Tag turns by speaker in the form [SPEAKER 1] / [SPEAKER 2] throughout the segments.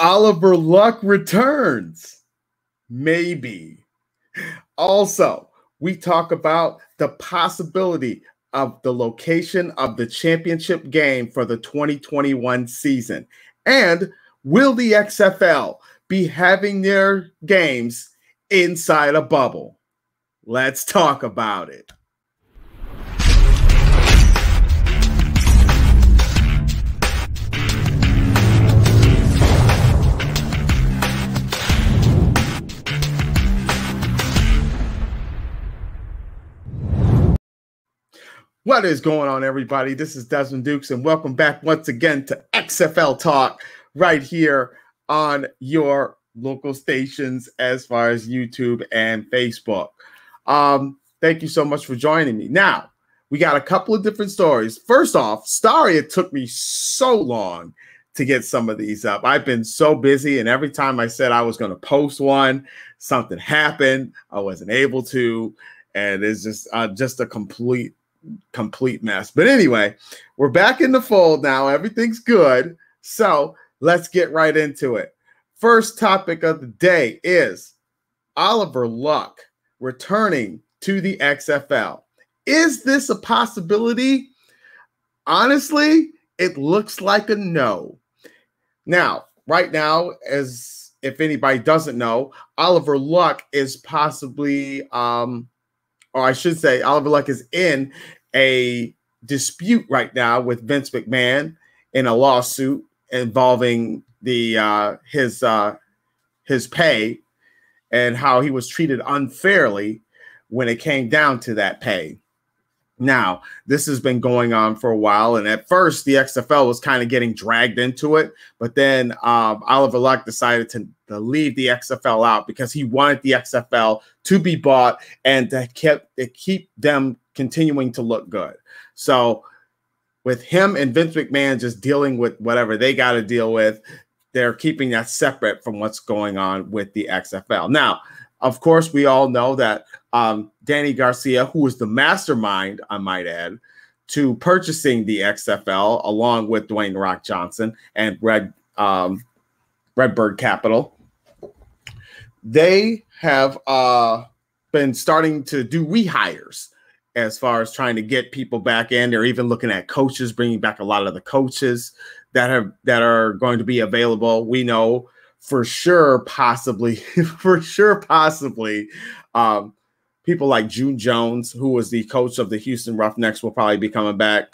[SPEAKER 1] Oliver Luck returns. Maybe. Also, we talk about the possibility of the location of the championship game for the 2021 season. And will the XFL be having their games inside a bubble? Let's talk about it. What is going on, everybody? This is Desmond Dukes, and welcome back once again to XFL Talk right here on your local stations as far as YouTube and Facebook. Thank you so much for joining me. Now, we got a couple of different stories. First off, sorry it took me so long to get some of these up. I've been so busy, and every time I said I was going to post one, something happened. I wasn't able to, and it's just a complete mess. But anyway, we're back in the fold now. Everything's good. So let's get right into it. First topic of the day is Oliver Luck returning to the XFL. Is this a possibility? Honestly, it looks like a no. Now, right now, as if anybody doesn't know, Oliver Luck is possibly or I should say Oliver Luck is in a dispute right now with Vince McMahon in a lawsuit involving the his pay and how he was treated unfairly when it came down to that pay. Now, this has been going on for a while, and at first the XFL was kind of getting dragged into it, but then Oliver Luck decided to leave the XFL out because he wanted the XFL to be bought and to keep them continuing to look good. So with him and Vince McMahon just dealing with whatever they got to deal with, they're keeping that separate from what's going on with the XFL. Now, of course, we all know that Danny Garcia, who is the mastermind, I might add, to purchasing the XFL, along with Dwayne "The Rock" Johnson and Redbird Capital, they have been starting to do rehires as far as trying to get people back in. They're even looking at coaches, bringing back a lot of the coaches that are going to be available. We know for sure, possibly, people like June Jones, who was the coach of the Houston Roughnecks, will probably be coming back.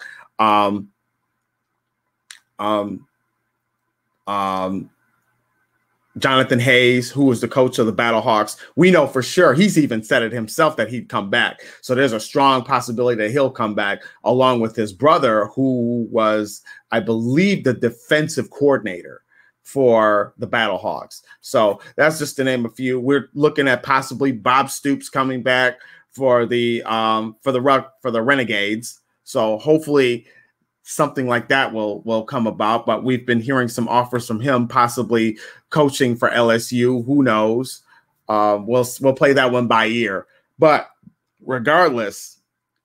[SPEAKER 1] Jonathan Hayes, who was the coach of the Battlehawks, we know for sure, he's even said it himself that he'd come back. So there's a strong possibility that he'll come back, along with his brother, who was, I believe, the defensive coordinator for the Battlehawks. So that's just to name a few. We're looking at possibly Bob Stoops coming back for the Renegades. So hopefully something like that will come about. But we've been hearing some offers from him, possibly coaching for LSU. Who knows? We'll play that one by ear. But regardless,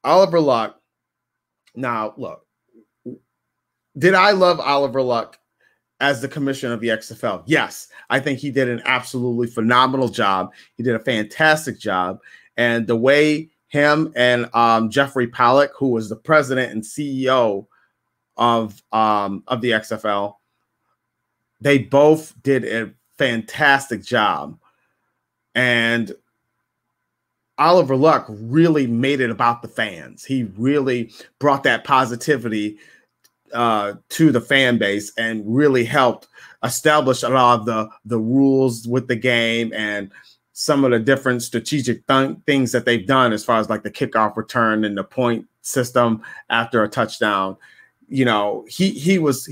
[SPEAKER 1] Oliver Luck. Now, look, did I love Oliver Luck as the commissioner of the XFL? Yes, I think he did an absolutely phenomenal job. He did a fantastic job. And the way him and Jeffrey Pollack, who was the president and CEO of the XFL, they both did a fantastic job. And Oliver Luck really made it about the fans. He really brought that positivity to the fan base and really helped establish a lot of the rules with the game and some of the different strategic things that they've done as far as like the kickoff return and the point system after a touchdown. You know, he was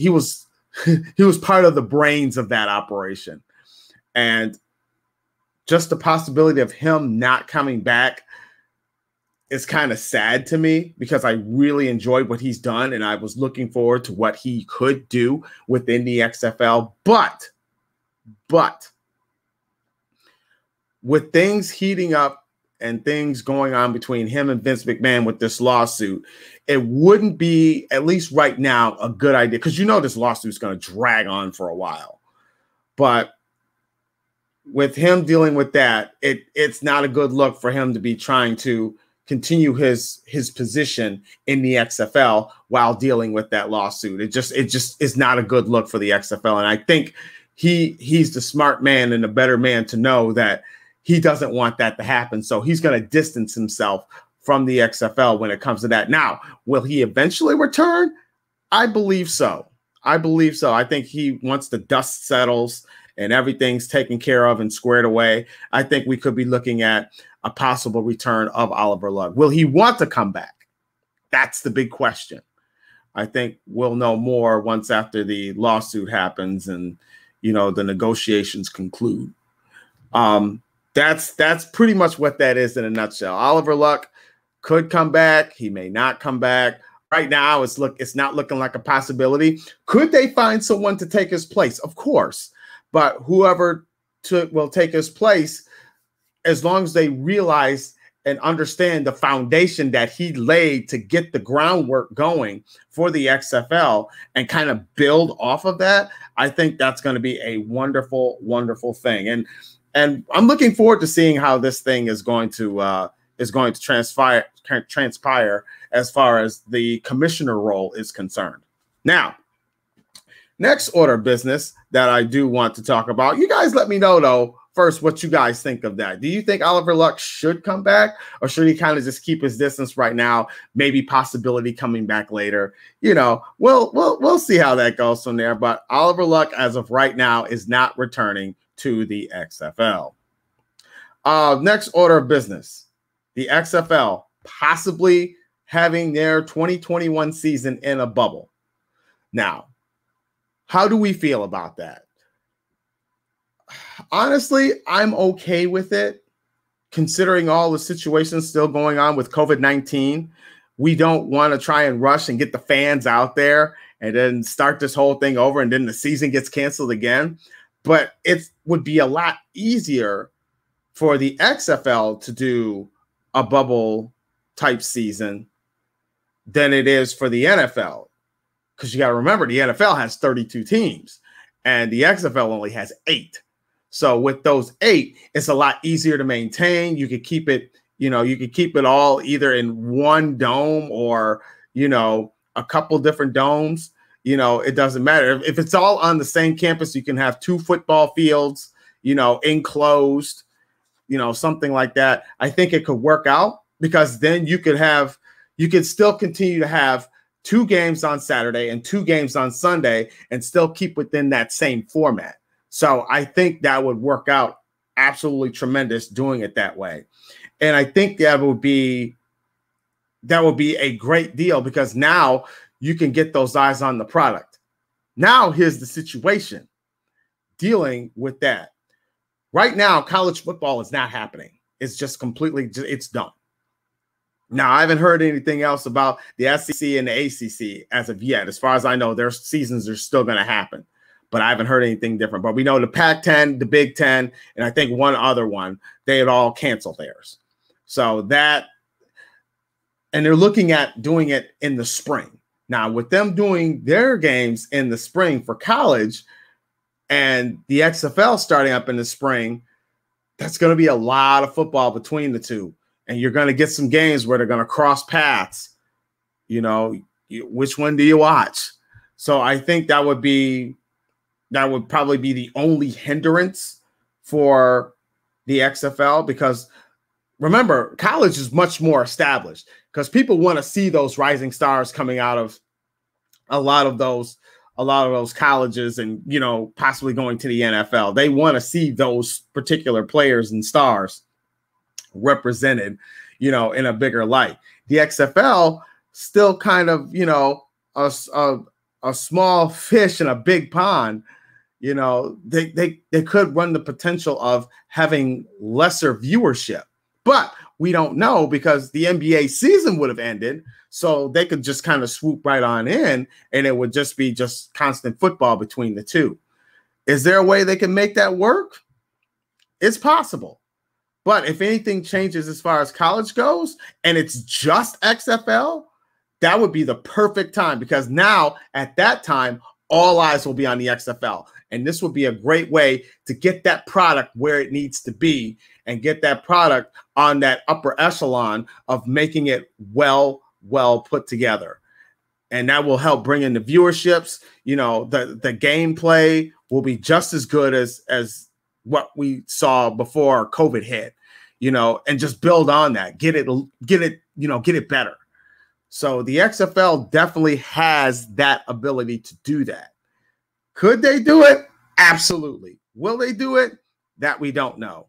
[SPEAKER 1] part of the brains of that operation. And just the possibility of him not coming back is kind of sad to me, because I really enjoyed what he's done and I was looking forward to what he could do within the XFL. But with things heating up and things going on between him and Vince McMahon with this lawsuit, it wouldn't be, at least right now, a good idea, because you know this lawsuit is going to drag on for a while. But with him dealing with that, it's not a good look for him to be trying to continue his position in the XFL while dealing with that lawsuit. It just is not a good look for the XFL. And I think he's the smart man and the better man to know that he doesn't want that to happen. So he's going to distance himself from the XFL when it comes to that. Now, will he eventually return? I believe so. I think once the dust settles and everything's taken care of and squared away, I think we could be looking at a possible return of Oliver Luck. Will he want to come back? That's the big question. I think we'll know more once after the lawsuit happens and, the negotiations conclude. That's pretty much what that is in a nutshell. Oliver Luck could come back. He may not come back. Right now, it's not looking like a possibility. Could they find someone to take his place? Of course. But whoever will take his place, as long as they realize and understand the foundation that he laid to get the groundwork going for the XFL and kind of build off of that, I think that's going to be a wonderful, wonderful thing. And I'm looking forward to seeing how this thing is going to transpire as far as the commissioner role is concerned. Now, next order of business that I do want to talk about. You guys let me know, though, first, what you guys think of that. Do you think Oliver Luck should come back, or should he kind of just keep his distance right now? Maybe possibility coming back later. We'll see how that goes from there. But Oliver Luck, as of right now, is not returning to the XFL. Next order of business. The XFL possibly having their 2021 season in a bubble. Now, how do we feel about that? Honestly, I'm okay with it, considering all the situations still going on with COVID-19. We don't want to try and rush and get the fans out there and then start this whole thing over and then the season gets canceled again. But it would be a lot easier for the XFL to do a bubble type season than it is for the NFL. Because you got to remember, the NFL has 32 teams and the XFL only has 8. So with those 8, it's a lot easier to maintain. You could keep it, all either in one dome or, a couple different domes. It doesn't matter. If it's all on the same campus, you can have 2 football fields, enclosed, something like that. I think it could work out, because then you could still continue to have 2 games on Saturday and 2 games on Sunday and still keep within that same format. So I think that would work out absolutely tremendous doing it that way. And I think that would be a great deal, because now you can get those eyes on the product. Now, here's the situation dealing with that. Right now, college football is not happening. It's just it's done. Now, I haven't heard anything else about the SEC and the ACC as of yet. As far as I know, their seasons are still going to happen, but I haven't heard anything different. But we know the Pac-10, the Big Ten, and I think one other one, they had all canceled theirs. So that, and they're looking at doing it in the spring. Now, with them doing their games in the spring for college and the XFL starting up in the spring, that's going to be a lot of football between the two. And you're going to get some games where they're going to cross paths. Which one do you watch? So I think that would probably be the only hindrance for the XFL, because remember, college is much more established, because people want to see those rising stars coming out of a lot of those colleges and, possibly going to the NFL. They want to see those particular players and stars represented, in a bigger light. The XFL still kind of, a small fish in a big pond. They could run the potential of having lesser viewership, but we don't know, because the NBA season would have ended. So they could just kind of swoop right on in, and it would just be constant football between the two. Is there a way they can make that work? It's possible. But if anything changes as far as college goes and it's just XFL, that would be the perfect time, because now at that time, all eyes will be on the XFL. And this will be a great way to get that product where it needs to be and get that product on that upper echelon of making it well put together. And that will help bring in the viewerships. You know, the gameplay will be just as good as what we saw before COVID hit, you know, and just build on that, get it better. So the XFL definitely has that ability to do that. Could they do it? Absolutely. Will they do it? That we don't know.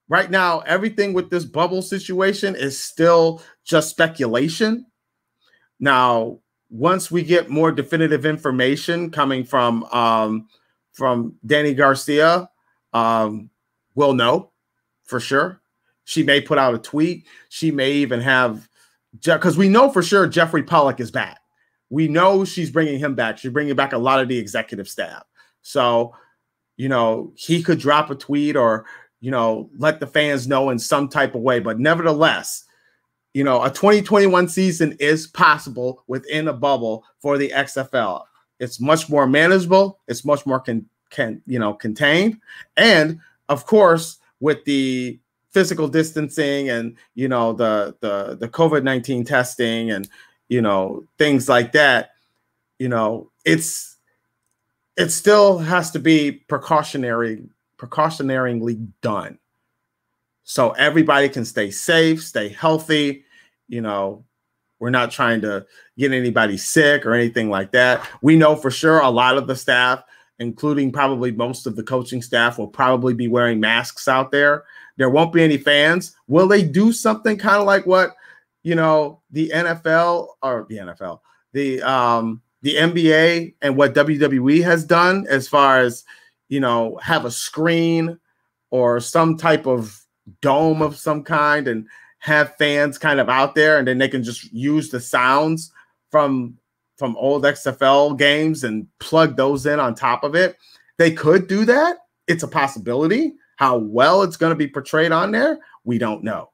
[SPEAKER 1] Right now, everything with this bubble situation is still just speculation. Now, once we get more definitive information coming from Danny Garcia, we'll know for sure. She may put out a tweet. She may even have, because we know for sure Jeffrey Pollock is back. We know she's bringing him back. She's bringing back a lot of the executive staff. So, you know, he could drop a tweet or, you know, let the fans know in some type of way. But nevertheless, you know, a 2021 season is possible within a bubble for the XFL. It's much more manageable. It's much more contained. And of course, with the physical distancing and, you know, the COVID-19 testing and, you know, things like that, you know, it still has to be precautionarily done. So everybody can stay safe, stay healthy. You know, we're not trying to get anybody sick or anything like that. We know for sure a lot of the staff, including probably most of the coaching staff, will probably be wearing masks out there. There won't be any fans. Will they do something kind of like what, you know, the NBA and what WWE has done as far as, you know, have a screen or some type of dome of some kind and have fans kind of out there, and then they can just use the sounds from old XFL games and plug those in on top of it? They could do that. It's a possibility. How well it's going to be portrayed on there, we don't know.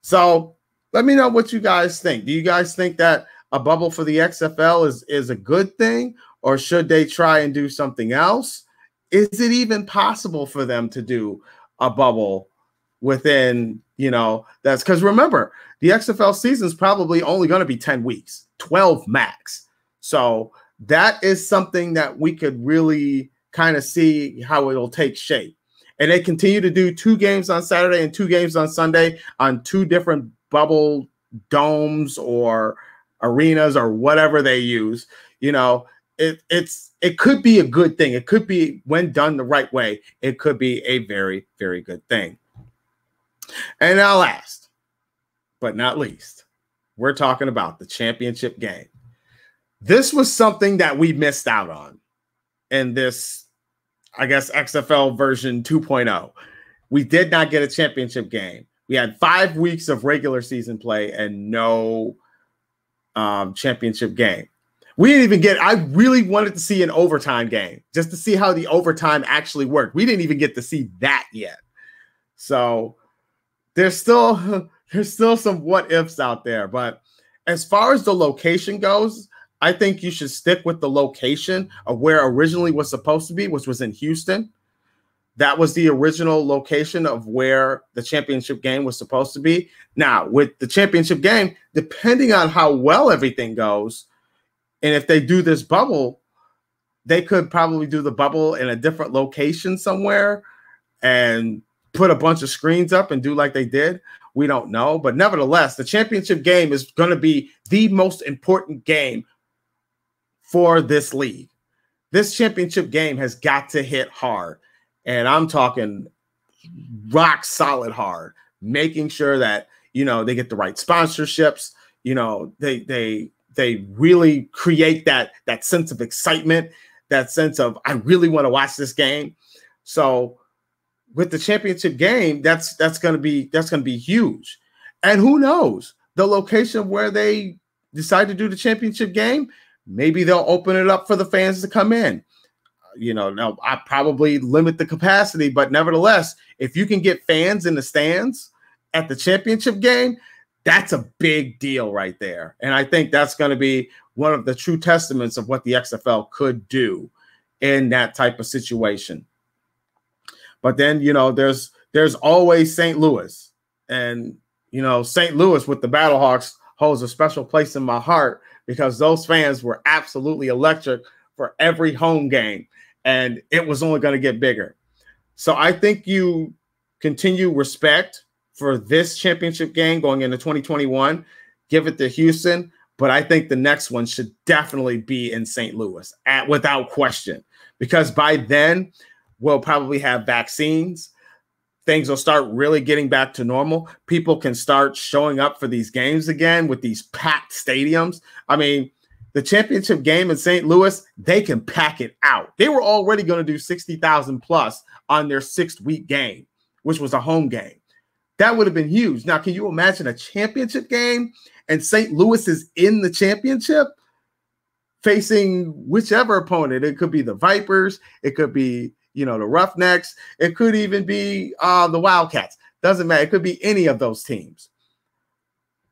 [SPEAKER 1] So let me know what you guys think. Do you guys think that a bubble for the XFL is a good thing, or should they try and do something else? Is it even possible for them to do a bubble within, you know, that's because remember, the XFL season is probably only going to be 10 weeks, 12 max. So that is something that we could really kind of see how it'll take shape. And they continue to do 2 games on Saturday and 2 games on Sunday on 2 different bubble domes or arenas or whatever they use. You know, it could be a good thing. It could be, when done the right way, it could be a very, very good thing. And now last but not least, we're talking about the championship game. This was something that we missed out on in this, I guess, XFL version 2.0. We did not get a championship game. We had 5 weeks of regular season play and no championship game. We didn't even get, I really wanted to see an overtime game just to see how the overtime actually worked. We didn't even get to see that yet. So there's still some what ifs out there. But as far as the location goes, I think you should stick with the location of where originally was supposed to be, which was in Houston. That was the original location of where the championship game was supposed to be. Now, with the championship game, depending on how well everything goes, and if they do this bubble, they could probably do the bubble in a different location somewhere and put a bunch of screens up and do like they did. We don't know. But nevertheless, the championship game is going to be the most important game for this league. This championship game has got to hit hard. And I'm talking rock solid hard, making sure that, you know, they get the right sponsorships. You know, they really create that sense of excitement, that sense of, I really want to watch this game. So with the championship game, that's going to be huge. And who knows, the location where they decide to do the championship game, maybe they'll open it up for the fans to come in. You know, now I probably limit the capacity, but nevertheless, if you can get fans in the stands at the championship game, that's a big deal right there. And I think that's going to be one of the true testaments of what the XFL could do in that type of situation. But then, there's always St. Louis. And, St. Louis with the Battlehawks holds a special place in my heart because those fans were absolutely electric for every home game. And it was only going to get bigger. So I think you continue respect for this championship game going into 2021. Give it to Houston. But I think the next one should definitely be in St. Louis, without question, because by then we'll probably have vaccines. Things will start really getting back to normal. People can start showing up for these games again with these packed stadiums. I mean, the championship game in St. Louis, they can pack it out. They were already going to do 60,000 plus on their 6th-week game, which was a home game. That would have been huge. Now, can you imagine a championship game and St. Louis is in the championship facing whichever opponent? It could be the Vipers. It could be, the Roughnecks. It could even be the Wildcats. Doesn't matter. It could be any of those teams.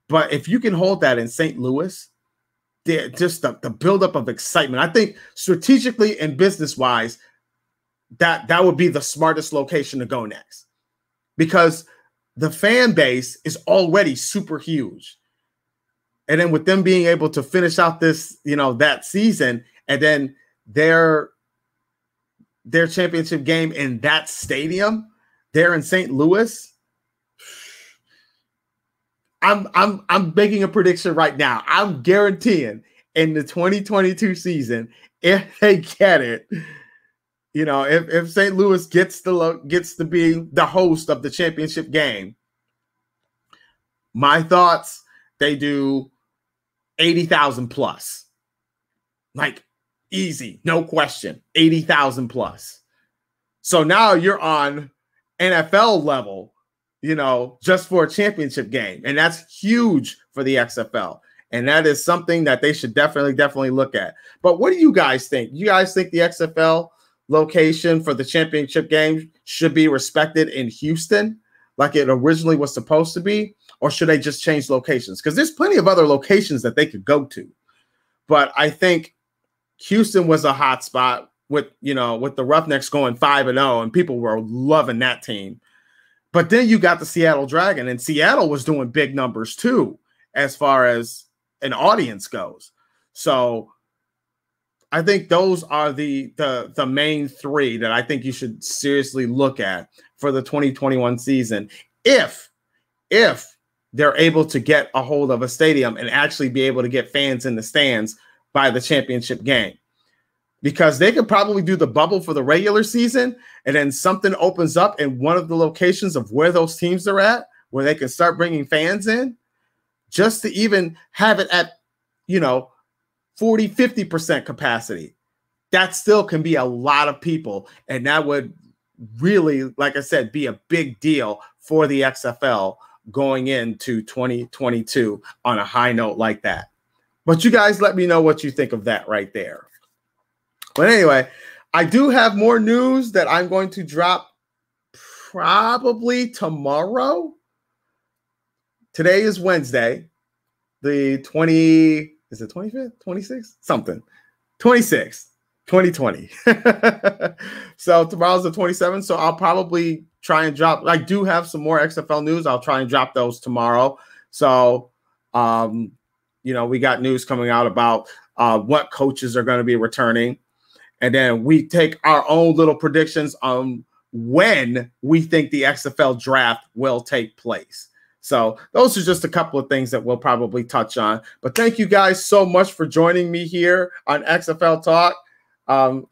[SPEAKER 1] But if you can hold that in St. Louis, just the buildup of excitement, I think strategically and business-wise, that would be the smartest location to go next, because the fan base is already super huge. And then with them being able to finish out this, that season, and then their championship game in that stadium there in St. Louis, I'm making a prediction right now. I'm guaranteeing in the 2022 season, if they get it, if St. Louis gets to be the host of the championship game, my thoughts, they do 80,000 plus. Like, easy, no question, 80,000 plus. So now you're on NFL level, just for a championship game. And that's huge for the XFL. And that is something that they should definitely look at. But what do you guys think? You guys think the XFL location for the championship game should be respected in Houston like it originally was supposed to be? Or should they just change locations? Because there's plenty of other locations that they could go to. But I think Houston was a hot spot with the Roughnecks going 5-0, and people were loving that team. But then you got the Seattle Dragon, and Seattle was doing big numbers too, as far as an audience goes. So I think those are the main three that I think you should seriously look at for the 2021 season. If they're able to get a hold of a stadium and actually be able to get fans in the stands by the championship game. Because they could probably do the bubble for the regular season, and then something opens up in one of the locations of where those teams are at, where they can start bringing fans in, just to even have it at, 40, 50% capacity. That still can be a lot of people, and that would really, like I said, be a big deal for the XFL going into 2022 on a high note like that. But you guys let me know what you think of that right there. But anyway, I do have more news that I'm going to drop probably tomorrow. Today is Wednesday, the 20, is it 25th, 26th? Something. 26th, 2020. So tomorrow's the 27th. So I'll probably try and drop, I do have some more XFL news. I'll try and drop those tomorrow. So, we got news coming out about what coaches are going to be returning. And then we take our own little predictions on when we think the XFL draft will take place. So those are just a couple of things that we'll probably touch on. But thank you guys so much for joining me here on XFL Talk.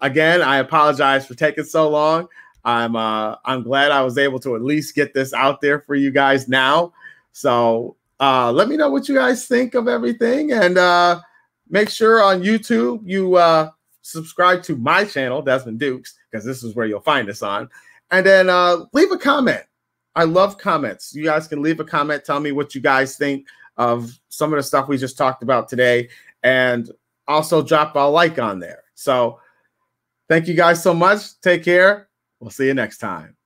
[SPEAKER 1] Again, I apologize for taking so long. I'm glad I was able to at least get this out there for you guys now. So let me know what you guys think of everything. And make sure on YouTube you subscribe to my channel, Desmond Dukes, because this is where you'll find us on. And then leave a comment. I love comments. You guys can leave a comment. Tell me what you guys think of some of the stuff we just talked about today. And also drop a like on there. So thank you guys so much. Take care. We'll see you next time.